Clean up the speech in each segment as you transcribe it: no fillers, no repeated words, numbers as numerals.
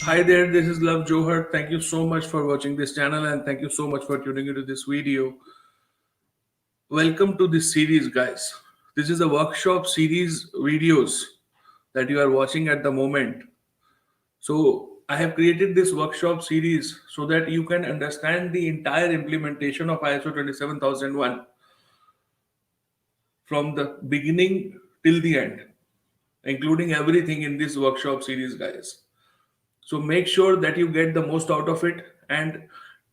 Hi there, this is Luv Johar. Thank you so much for watching this channel and thank you so much for tuning into this video. Welcome to this series, guys. This is a workshop series videos that you are watching at the moment. So, I have created this workshop series so that you can understand the entire implementation of ISO 27001 from the beginning till the end, including everything in this workshop series, guys. So make sure that you get the most out of it and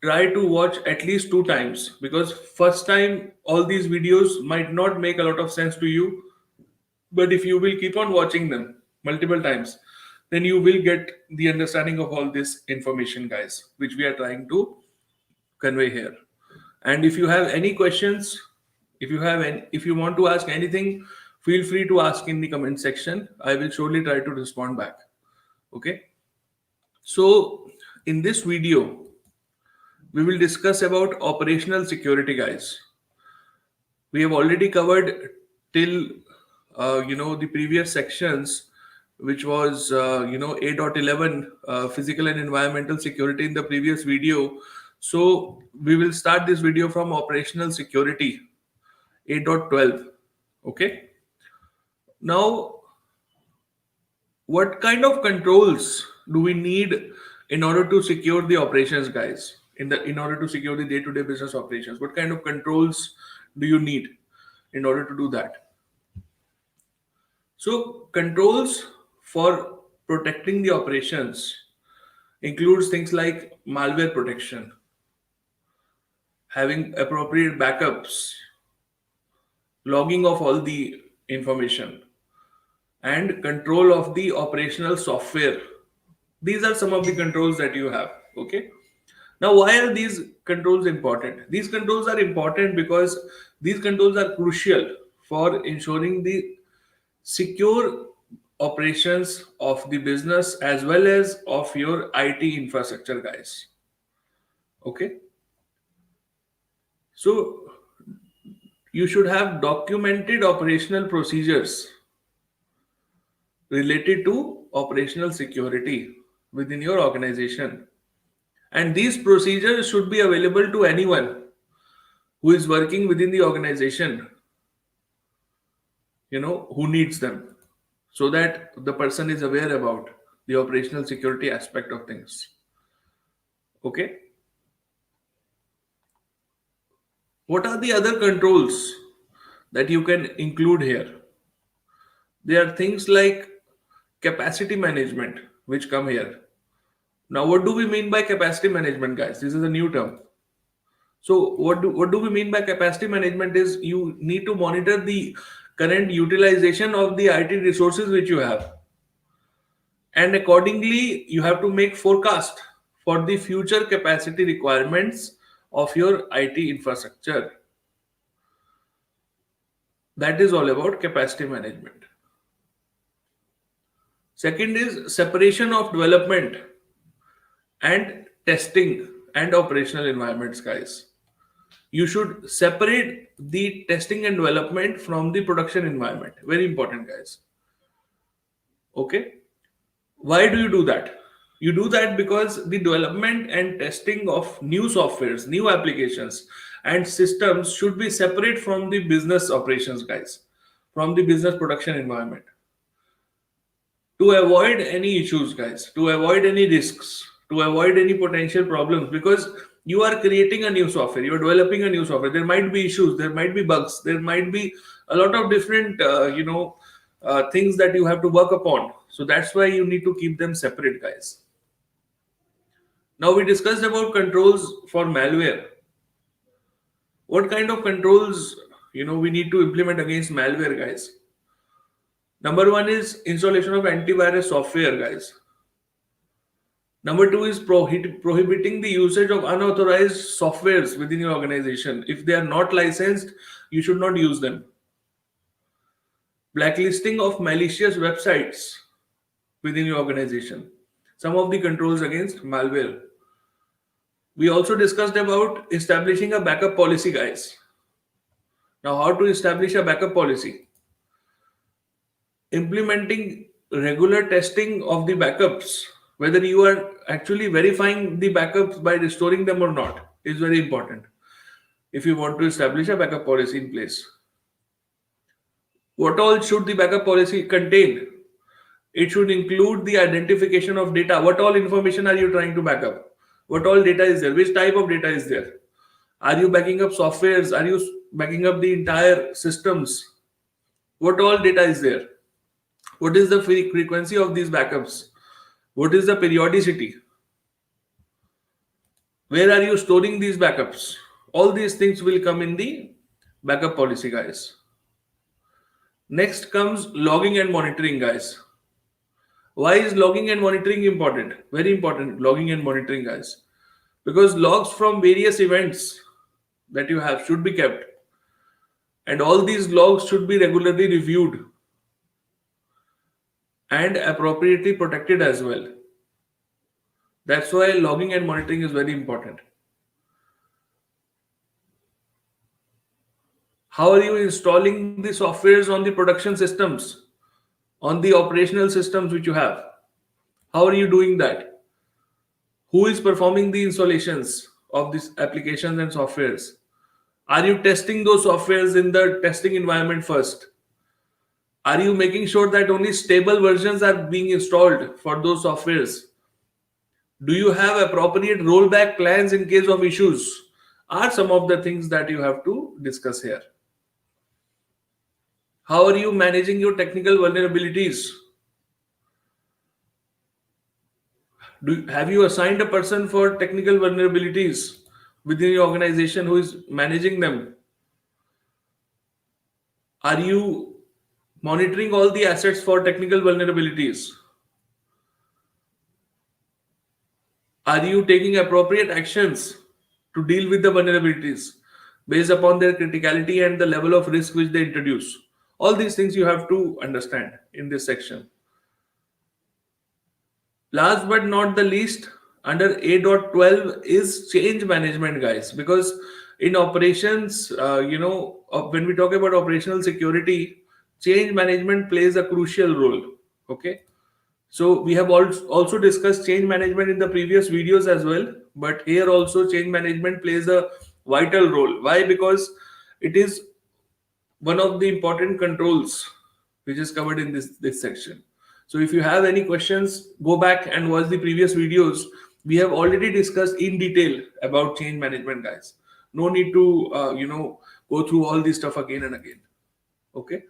try to watch at least two times, because first time all these videos might not make a lot of sense to you, but if you will keep on watching them multiple times, then you will get the understanding of all this information, guys, which we are trying to convey here. And if you have any questions, if you want to ask anything, feel free to ask in the comment section. I will surely try to respond back. Okay. So in this video, we will discuss about operational security, guys. We have already covered till the previous sections, which was 8.11 physical and environmental security in the previous video. So we will start this video from operational security 8.12. Okay. Now, what kind of controls do we need in order to secure the operations, guys? In order to secure the day-to-day business operations, what kind of controls do you need in order to do that? So controls for protecting the operations includes things like malware protection, having appropriate backups, logging of all the information, and control of the operational software. These are some of the controls that you have. Okay. Now, why are these controls important? These controls are important because these controls are crucial for ensuring the secure operations of the business as well as of your IT infrastructure, guys. Okay. So, you should have documented operational procedures related to operational security within your organization. And these procedures should be available to anyone who is working within the organization, who needs them, so that the person is aware about the operational security aspect of things. Okay. What are the other controls that you can include here? There are things like capacity management, which come here. Now, what do we mean by capacity management, guys? This is a new term. So, what do we mean by capacity management? Is you need to monitor the current utilization of the IT resources which you have, and accordingly, you have to make forecast for the future capacity requirements of your IT infrastructure. That is all about capacity management. Second is separation of development and testing and operational environments, guys. You should separate the testing and development from the production environment. Very important, guys. Okay. Why do you do that? You do that because the development and testing of new softwares, new applications, and systems should be separate from the business operations, guys, from the business production environment. To avoid any issues, guys, to avoid any risks, to avoid any potential problems, because you are creating a new software, you are developing a new software. There might be issues, there might be bugs, there might be a lot of different, things that you have to work upon. So that's why you need to keep them separate, guys. Now we discussed about controls for malware. What kind of controls we need to implement against malware, guys? Number one is installation of antivirus software, guys. Number two is prohibiting the usage of unauthorized softwares within your organization. If they are not licensed, you should not use them. Blacklisting of malicious websites within your organization. Some of the controls against malware. We also discussed about establishing a backup policy, guys. Now, how to establish a backup policy? Implementing regular testing of the backups Whether you are actually verifying the backups by restoring them or not is very important if you want to establish a backup policy in place. What all should the backup policy contain? It should include the identification of data. What all information are you trying to back up? What all data is there? Which type of data is there? Are you backing up softwares? Are you backing up the entire systems? What all data is there? What is the frequency of these backups? What is the periodicity? Where are you storing these backups? All these things will come in the backup policy, guys. Next comes logging and monitoring, guys. Why is logging and monitoring important? Very important, logging and monitoring, guys. Because logs from various events that you have should be kept, and all these logs should be regularly reviewed and appropriately protected as well. That's why logging and monitoring is very important. How are you installing the softwares on the production systems, on the operational systems which you have? How are you doing that? Who is performing the installations of these applications and softwares? Are you testing those softwares in the testing environment first? Are you making sure that only stable versions are being installed for those softwares? Do you have appropriate rollback plans in case of issues? Are some of the things that you have to discuss here. How are you managing your technical vulnerabilities? Have you assigned a person for technical vulnerabilities within your organization who is managing them? Are you monitoring all the assets for technical vulnerabilities? Are you taking appropriate actions to deal with the vulnerabilities based upon their criticality and the level of risk which they introduce? All these things you have to understand in this section. Last but not the least, under A.12 is change management, guys, because in operations, when we talk about operational security, change management plays a crucial role. Okay. So we have also discussed change management in the previous videos as well, but here also change management plays a vital role. Why? Because it is one of the important controls which is covered in this section. So if you have any questions, go back and watch the previous videos. We have already discussed in detail about change management, guys. No need to go through all this stuff again and again. Okay.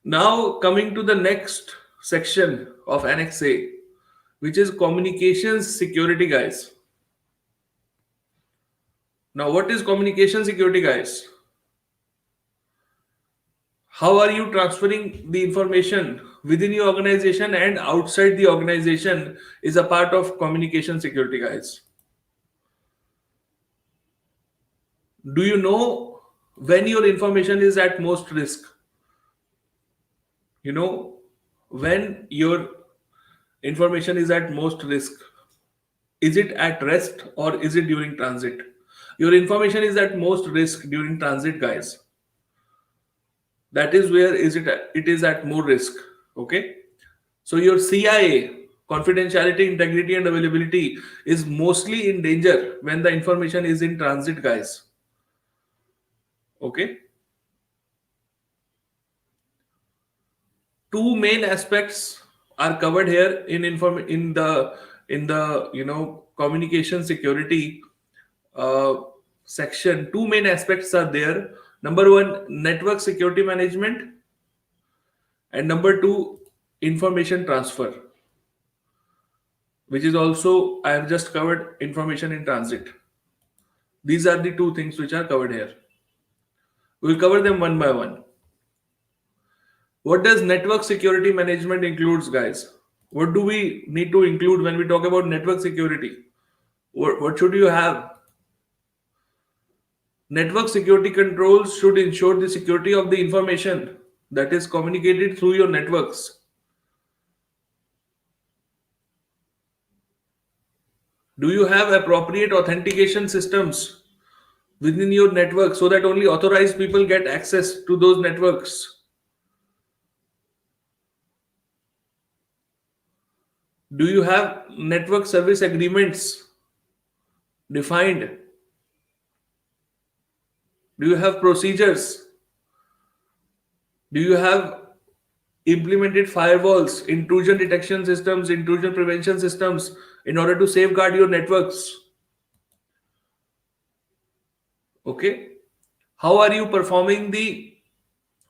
Now coming to the next section of Annex A, which is communications security, guys. Now, what is communication security, guys? How are you transferring the information within your organization and outside the organization is a part of communication security, guys. Do you know when your information is at most risk? You know, when your information is at most risk, is it at rest or is it during transit? Your information is at most risk during transit, guys. That is where it is at more risk. Okay. So your CIA, confidentiality, integrity, and availability, is mostly in danger when the information is in transit, guys. Okay. Two main aspects are covered here in the communication security section. Two main aspects are there. Number one, network security management, and number two, information transfer, which is also I have just covered information in transit. These are the two things which are covered here. We'll cover them one by one. What does network security management includes, guys? What do we need to include when we talk about network security? What should you have? Network security controls should ensure the security of the information that is communicated through your networks. Do you have appropriate authentication systems within your network so that only authorized people get access to those networks? Do you have network service agreements defined? Do you have procedures? Do you have implemented firewalls, intrusion detection systems, intrusion prevention systems in order to safeguard your networks? Okay. How are you performing the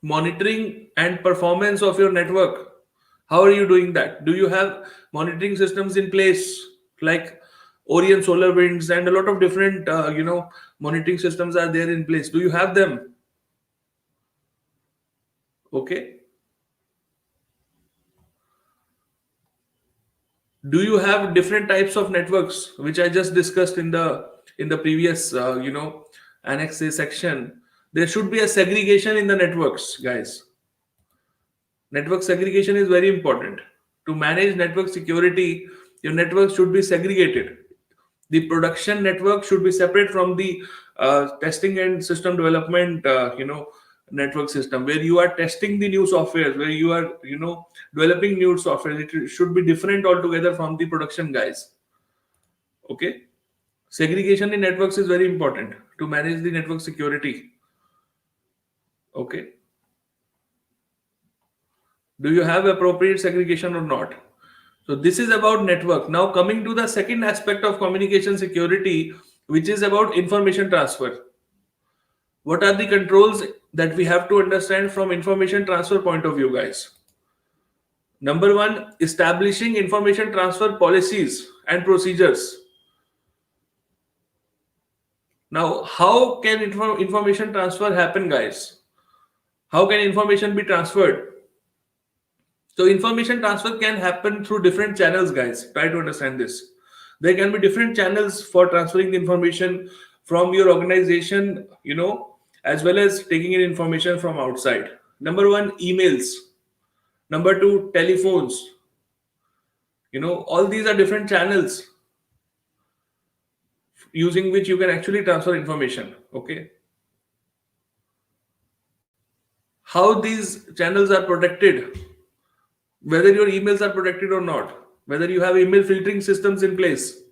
monitoring and performance of your network? How are you doing that? Do you have monitoring systems in place like Orion Solar Winds and a lot of different, monitoring systems are there in place? Do you have them? Okay. Do you have different types of networks, which I just discussed in the previous, Annex A section? There should be a segregation in the networks, guys. Network segregation is very important. To manage network security, your network should be segregated. The production network should be separate from the testing and system development, network system where you are testing the new software, where you are, developing new software. It should be different altogether from the production guys. Okay. Segregation in networks is very important to manage the network security. Okay. Do you have appropriate segregation or not? So this is about network. Now coming to the second aspect of communication security, which is about information transfer. What are the controls that we have to understand from information transfer point of view, guys? Number one, establishing information transfer policies and procedures. Now, how can information transfer happen, guys? How can information be transferred? So information transfer can happen through different channels, guys. Try to understand this. There can be different channels for transferring the information from your organization, as well as taking in information from outside. Number one, emails. Number two, telephones. All these are different channels using which you can actually transfer information. Okay. How these channels are protected, whether your emails are protected or not, whether you have email filtering systems in place.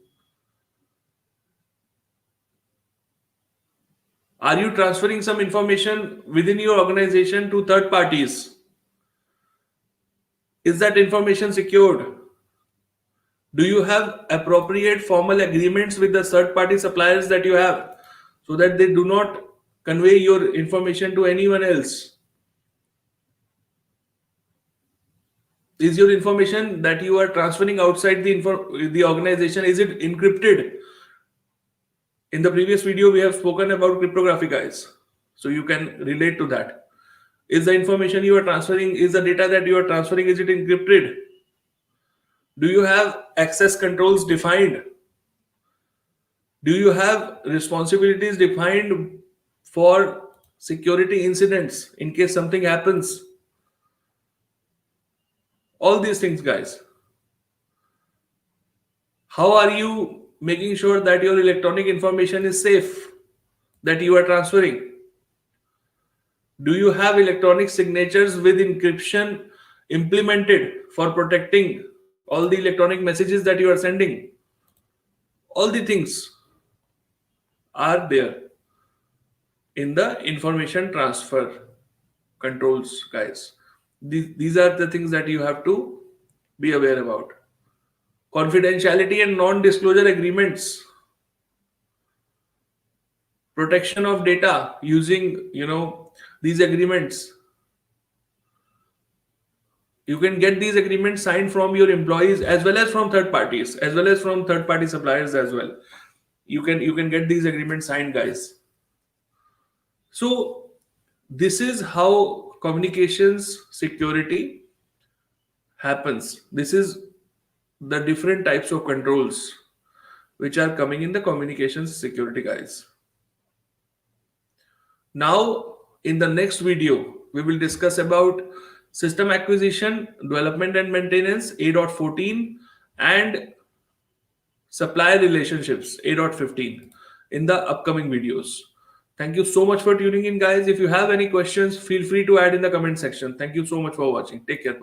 Are you transferring some information within your organization to third parties? Is that information secured? Do you have appropriate formal agreements with the third party suppliers that you have so that they do not convey your information to anyone else? Is your information that you are transferring outside the organization, is it encrypted? In the previous video, we have spoken about cryptography, guys. So you can relate to that. Is the information you are transferring, is the data that you are transferring, is it encrypted? Do you have access controls defined? Do you have responsibilities defined for security incidents in case something happens? All these things, guys. How are you making sure that your electronic information is safe that you are transferring? Do you have electronic signatures with encryption implemented for protecting all the electronic messages that you are sending? All the things are there in the information transfer controls, guys. These are the things that you have to be aware about. Confidentiality and non-disclosure agreements, protection of data using, these agreements. You can get these agreements signed from your employees as well as from third parties, as well as from third party suppliers as well. You can get these agreements signed, guys. So this is how communications security happens. This is the different types of controls which are coming in the communications security, guys. Now, in the next video, we will discuss about system acquisition, development and maintenance 8.14 and supplier relationships 8.15 in the upcoming videos. Thank you so much for tuning in, guys. If you have any questions, feel free to add in the comment section. Thank you so much for watching. Take care. Bye.